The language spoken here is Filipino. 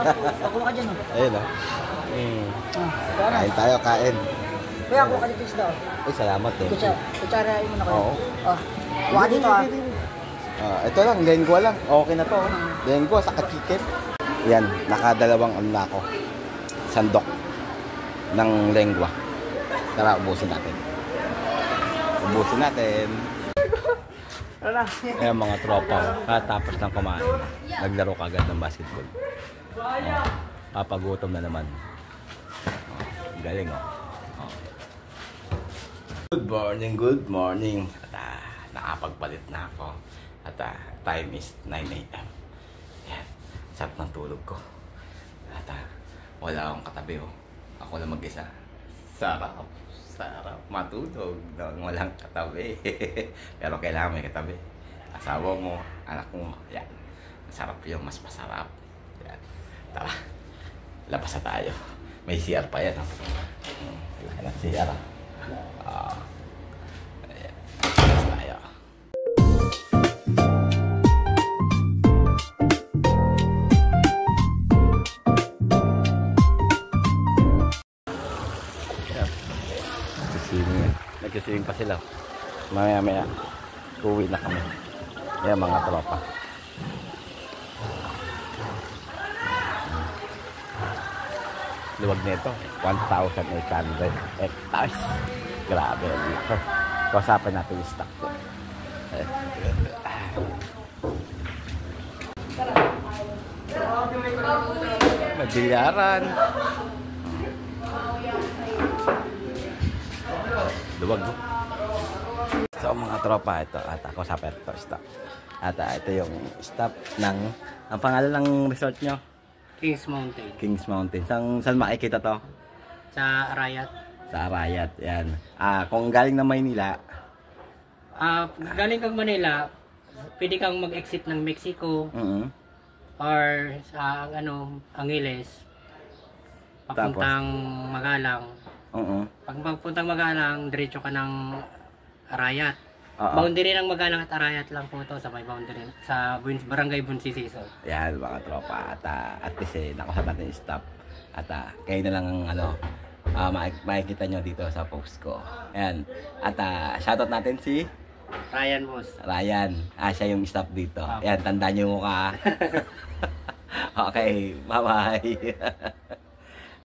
Ako ka dyan, oh. Ayun, oh. Kain tayo, kain. Kuya, ako ka dito isda, oh. Ay, salamat eh. Kutsara mo na kayo. Oo. Oh. Kuha dito, ah. Ito lang, lengua lang. Okay na to. Lengua, saka chicken. Yan, nakadalawang ano na ako. Sandok ng lengua. Tara, ubusin natin. Ubusin natin. Ayan mga tropa. Tapos ng kumain. Naglaro kagad ng basketball. Papagutom na naman. Galing, oh. Good morning, good morning. At nakapagpalit na ako. At time is 9 AM. Yan. Sarap ng tulog ko. At wala akong katabi, oh. Ako lang mag-isa. Sarap. Sarap matulog nang walang katabi. Pero kailangan may katabi. Asawa mo, anak mo. Yan. Masarap yung mas masarap. Yan. Tara. Labas na tayo. May CR pa yan, oh. Wala na CR, oh. Ayan. Labas tayo. Nagkising pa sila. Maya-maya uwi na kami. Yan mga tropa. Luwag nito 1,800 hectares. Grabe. Kausapin natin yung stock ko. Magbilyaran. Luwag, no? So mga tropa, ito at ako sa Perto stop. At ito yung stop ng ang pangalan ng resort nyo? Kings Mountain. Kings Mountain. Saan makikita to? Sa Arayat. Sa Arayat, yan. Kung galing na Maynila, galing kang Manila, pwede kang mag-exit ng Mexico or sa Angeles papuntang Magalang. Pag magpuntang Magalang, diretso ka ng Arayat. Boundary ng Magalang at Arayat lang po to sa may boundary sa Barangay Bunsisiso. Yan mga tropa. At least nakasama natin yung stop. At kayo na lang ang makikita nyo dito sa post ko. Ayan. At shoutout natin si Ryan Boss. Ryan. Siya yung stop dito. Ayan, tandaan nyo mukha. Okay, bye bye.